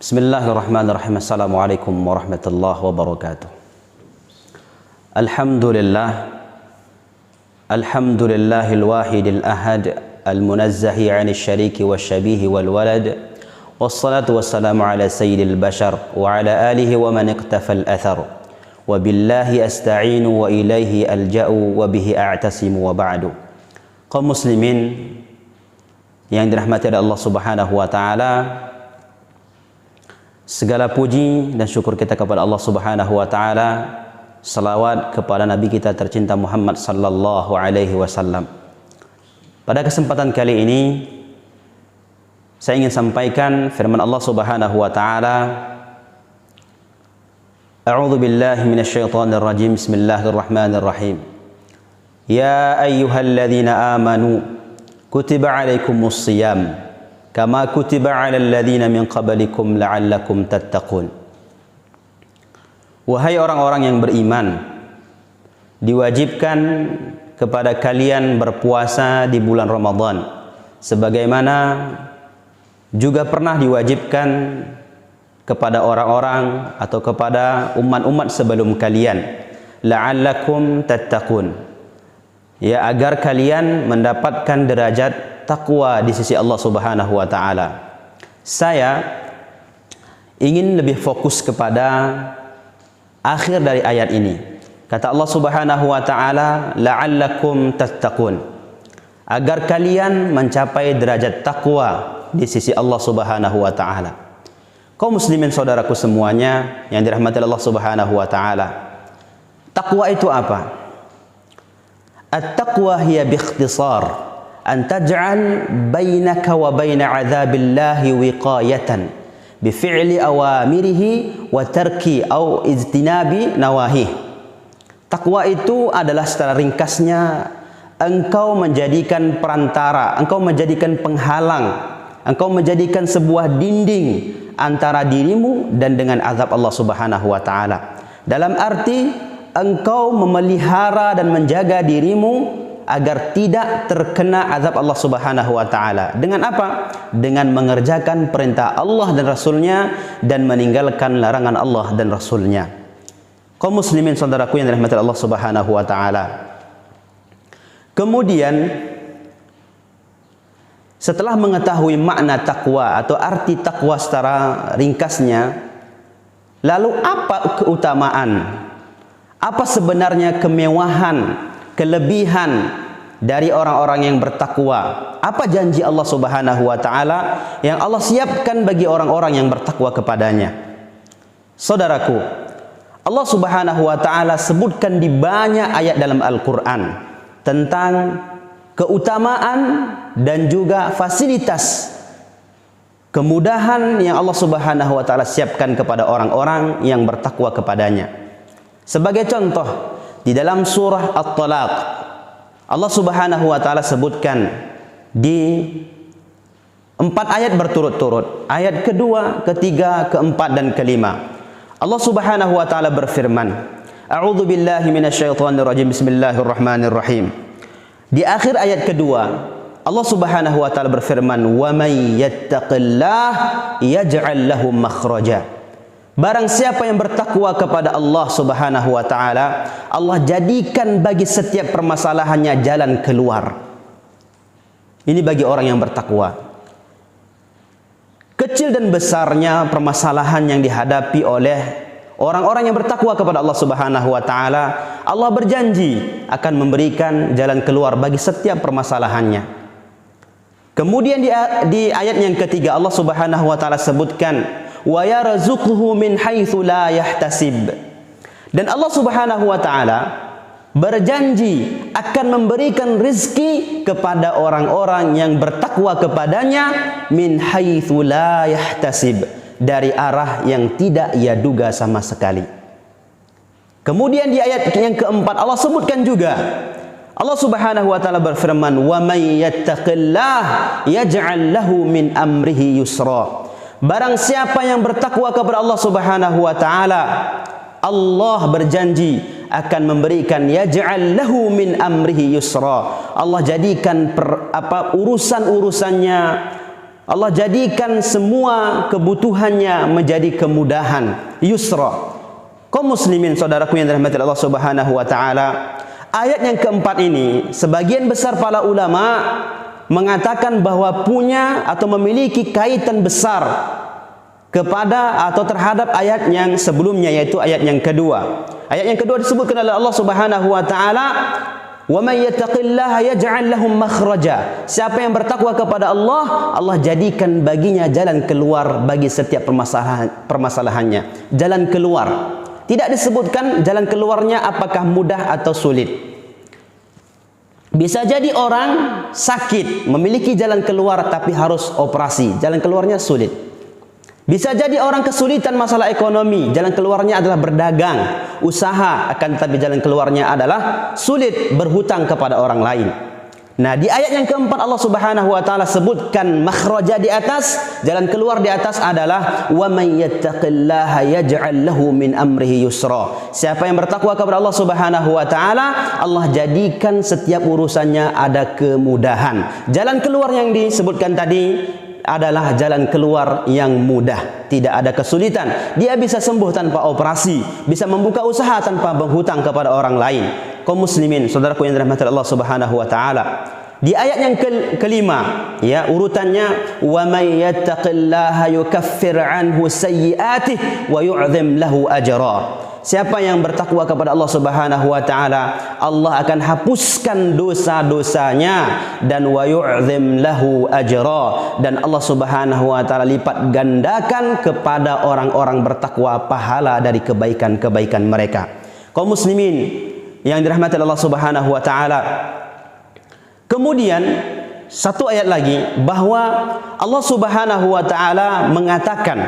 Bismillahirrahmanirrahim. Assalamualaikum warahmatullahi wabarakatuh. Alhamdulillahil wahidil ahad al-munazzahi 'anil syariki wasyabihi wal walad. Wassalatu wassalamu ala sayyidil bashar wa ala alihi wa man iqtafal athar. Wa billahi asta'inu wa ilaihi alja'u wa bihi a'tasimu wa ba'du. Kaum muslimin yang dirahmati oleh Allah Subhanahu wa taala, segala puji dan syukur kita kepada Allah Subhanahu wa taala. Salawat kepada Nabi kita tercinta Muhammad sallallahu alaihi wasallam. Pada kesempatan kali ini saya ingin sampaikan firman Allah Subhanahu wa taala. A'udzu billahi minasyaitonir rajim. Bismillahirrahmanirrahim. Ya ayyuhalladzina amanu kutiba 'alaikumus shiyam kama kutiba 'alal ladzina min qablikum la'allakum tattaqun. Wahai orang-orang yang beriman, diwajibkan kepada kalian berpuasa di bulan Ramadan sebagaimana juga pernah diwajibkan kepada orang-orang atau kepada umat-umat sebelum kalian, la'allakum tattaqun, ya, agar kalian mendapatkan derajat takwa di sisi Allah Subhanahu wa taala. Saya ingin lebih fokus kepada akhir dari ayat ini. Kata Allah Subhanahu wa taala, la'allakum tattaqun, agar kalian mencapai derajat takwa di sisi Allah Subhanahu wa taala. Kaum muslimin saudaraku semuanya yang dirahmati Allah Subhanahu wa taala, takwa itu apa? At-taqwa hiya biikhtisar an taj'al bainaka wa baina 'adzabillahi wiqayatan bi fi'li awamirihi wa tarki au ijtinabi nawahih. Takwa itu adalah secara ringkasnya engkau menjadikan perantara, engkau menjadikan penghalang, engkau menjadikan sebuah dinding antara dirimu dan dengan azab Allah Subhanahu wa taala. Dalam arti engkau memelihara dan menjaga dirimu agar tidak terkena azab Allah Subhanahu wa taala. Dengan apa? Dengan mengerjakan perintah Allah dan Rasulnya dan meninggalkan larangan Allah dan Rasulnya. Kaum muslimin saudaraku yang dirahmati Allah Subhanahu wa taala. Kemudian setelah mengetahui makna takwa atau arti takwa secara ringkasnya, lalu apa keutamaan? Apa sebenarnya kemewahan, kelebihan dari orang-orang yang bertakwa? Apa janji Allah Subhanahu wa taala yang Allah siapkan bagi orang-orang yang bertakwa kepadanya? Saudaraku, Allah Subhanahu wa taala sebutkan di banyak ayat dalam Al-Qur'an tentang keutamaan dan juga fasilitas kemudahan yang Allah Subhanahu wa taala siapkan kepada orang-orang yang bertakwa kepadanya. Sebagai contoh, di dalam surah At-Talaq, Allah Subhanahu wa taala sebutkan di 4 ayat berturut-turut. Ayat kedua, ketiga, keempat dan kelima. Allah Subhanahu wa taala berfirman, A'udzu billahi minasyaitonir rajim. Bismillahirrahmanirrahim. Di akhir ayat kedua, Allah Subhanahu wa taala berfirman, "Wa may yattaqillaha yaj'al lahu makhraja." Barang siapa yang bertakwa kepada Allah Subhanahu wa taala, Allah jadikan bagi setiap permasalahannya jalan keluar. Ini bagi orang yang bertakwa. Kecil dan besarnya permasalahan yang dihadapi oleh orang-orang yang bertakwa kepada Allah Subhanahu wa taala, Allah berjanji akan memberikan jalan keluar bagi setiap permasalahannya. Kemudian di ayat yang ketiga Allah Subhanahu wa taala sebutkan, wa yarzuquhu min haitsu la yahtasib. Dan Allah Subhanahu wa taala berjanji akan memberikan rizki kepada orang-orang yang bertakwa kepadanya min haitsu la yahtasib, dari arah yang tidak ia duga sama sekali. Kemudian di ayat yang keempat Allah sebutkan juga, Allah Subhanahu wa taala berfirman, wa may yattaqillaha yaj'al lahu min amrihi yusra. Barang siapa yang bertakwa kepada Allah Subhanahu wa taala, Allah berjanji akan memberikan yaj'al lahu min amrihi yusra. Allah jadikan urusan-urusannya Allah jadikan semua kebutuhannya menjadi kemudahan, yusra. Kaum muslimin saudaraku yang dirahmati Allah Subhanahu wa taala, ayat yang keempat ini sebagian besar para ulama mengatakan bahwa punya atau memiliki kaitan besar kepada atau terhadap ayat yang sebelumnya, yaitu ayat yang kedua. Ayat yang kedua disebutkan oleh Allah Subhanahu wa taala, "Wa may yattaqillaha yaj'al lahu makhraja." Siapa yang bertakwa kepada Allah, Allah jadikan baginya jalan keluar bagi setiap permasalahannya. Jalan keluar. Tidak disebutkan jalan keluarnya apakah mudah atau sulit. Bisa jadi orang sakit memiliki jalan keluar tapi harus operasi, jalan keluarnya sulit. Bisa jadi orang kesulitan masalah ekonomi, jalan keluarnya adalah berdagang, usaha, akan tetapi jalan keluarnya adalah sulit, berhutang kepada orang lain. Nah, di ayat yang keempat Allah Subhanahu wa taala sebutkan makhraja di atas, jalan keluar di atas adalah wa may yattaqillaha yaj'al lahu min amrihi yusra. Siapa yang bertakwa kepada Allah Subhanahu wa taala, Allah jadikan setiap urusannya ada kemudahan. Jalan keluar yang disebutkan tadi adalah jalan keluar yang mudah, tidak ada kesulitan. Dia bisa sembuh tanpa operasi, bisa membuka usaha tanpa berhutang kepada orang lain. Kaum muslimin, saudaraku yang dirahmati Allah Subhanahu wa taala, di ayat yang kelima, ya, urutannya wa may yattaqillaha yukaffir anhu sayyi'atihi wa yu'zim lahu ajra. Siapa yang bertakwa kepada Allah Subhanahu wa taala, Allah akan hapuskan dosa-dosanya dan wa yu'zim lahu ajra, dan Allah Subhanahu wa taala lipat gandakan kepada orang-orang bertakwa pahala dari kebaikan-kebaikan mereka. Kaum muslimin yang dirahmati Allah Subhanahu wa taala, kemudian satu ayat lagi bahwa Allah Subhanahu wa taala mengatakan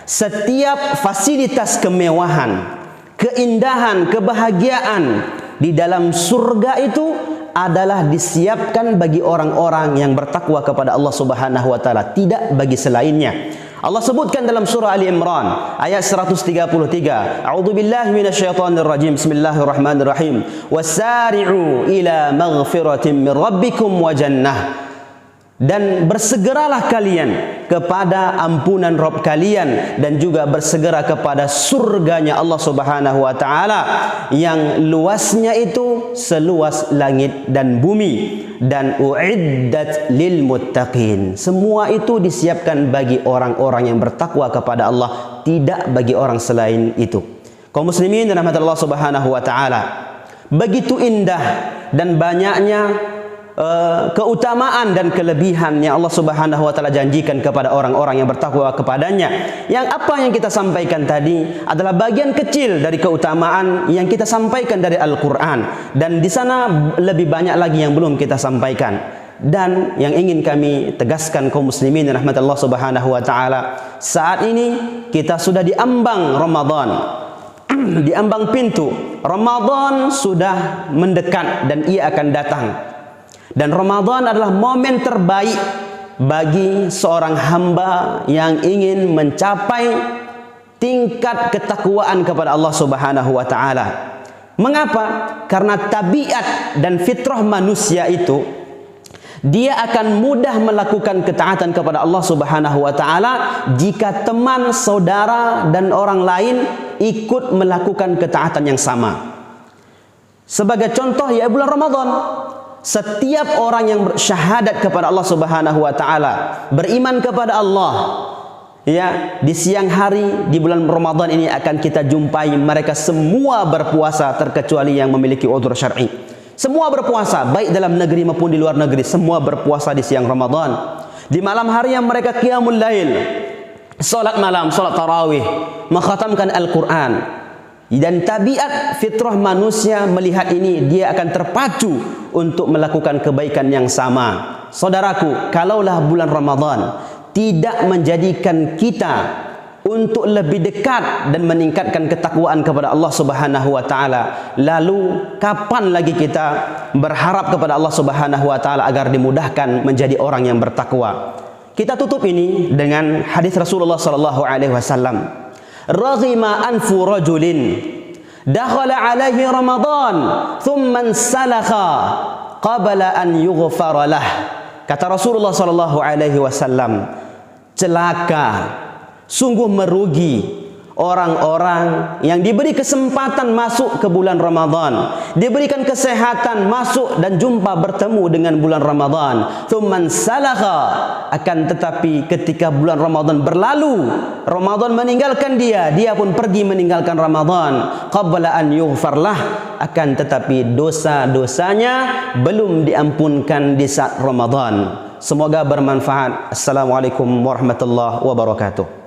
setiap fasilitas kemewahan, keindahan, kebahagiaan di dalam surga itu adalah disiapkan bagi orang-orang yang bertakwa kepada Allah Subhanahu wa taala, tidak bagi selainnya. Allah sebutkan dalam surah Ali Imran ayat 133, A'udzubillahi minasyaitonir rajim. Bismillahirrahmanirrahim. Wasari'u ila maghfiratin min rabbikum wa jannah. Dan bersegeralah kalian kepada ampunan Rabb kalian dan juga bersegera kepada surganya Allah Subhanahu wa taala yang luasnya itu seluas langit dan bumi, dan uiddat lil muttaqin. Semua itu disiapkan bagi orang-orang yang bertakwa kepada Allah, tidak bagi orang selain itu. Kaum muslimin dan rahmat Allah Subhanahu wa taala, begitu indah dan banyaknya keutamaan dan kelebihan yang Allah Subhanahu wa taala janjikan kepada orang-orang yang bertakwa kepadanya. Yang apa yang kita sampaikan tadi adalah bagian kecil dari keutamaan yang kita sampaikan dari Al-Qur'an, dan di sana lebih banyak lagi yang belum kita sampaikan. Dan yang ingin kami tegaskan kaum muslimin rahmat Allah Subhanahu wa taala, saat ini kita sudah diambang Ramadan. Diambang pintu Ramadan sudah mendekat dan ia akan datang. Dan Ramadan adalah momen terbaik bagi seorang hamba yang ingin mencapai tingkat ketakwaan kepada Allah Subhanahu wa taala. Mengapa? Karena tabiat dan fitrah manusia itu, dia akan mudah melakukan ketaatan kepada Allah Subhanahu wa taala jika teman, saudara dan orang lain ikut melakukan ketaatan yang sama. Sebagai contoh, ya, bulan Ramadan, setiap orang yang bersyahadat kepada Allah Subhanahu wa taala, beriman kepada Allah, ya, di siang hari di bulan Ramadan ini akan kita jumpai mereka semua berpuasa terkecuali yang memiliki udzur syar'i. Semua berpuasa, baik dalam negeri maupun di luar negeri, semua berpuasa di siang Ramadan. Di malam hari yang mereka qiyamul lail, salat malam, salat tarawih, mengkhatamkan Al-Qur'an. Dan tabiat fitrah manusia melihat ini, dia akan terpacu untuk melakukan kebaikan yang sama. Saudaraku, kalaulah bulan Ramadan tidak menjadikan kita untuk lebih dekat dan meningkatkan ketakwaan kepada Allah Subhanahu wa taala, lalu kapan lagi kita berharap kepada Allah Subhanahu wa taala agar dimudahkan menjadi orang yang bertakwa? Kita tutup ini dengan hadis Rasulullah sallallahu alaihi wasallam. Raghima anfu rajulin dakhala alaihi Ramadan thumma salakha qabla an yughfara lah. Kata Rasulullah sallallahu alaihi wasallam, celaka, sungguh merugi orang-orang yang diberi kesempatan masuk ke bulan Ramadan, diberikan kesehatan masuk dan jumpa bertemu dengan bulan Ramadan. Tsumman salakha, akan tetapi ketika bulan Ramadan berlalu, Ramadan meninggalkan dia, dia pun pergi meninggalkan Ramadan. Qabla an yughfarlah, akan tetapi dosa-dosanya belum diampunkan di saat Ramadan. Semoga bermanfaat. Assalamualaikum warahmatullahi wabarakatuh.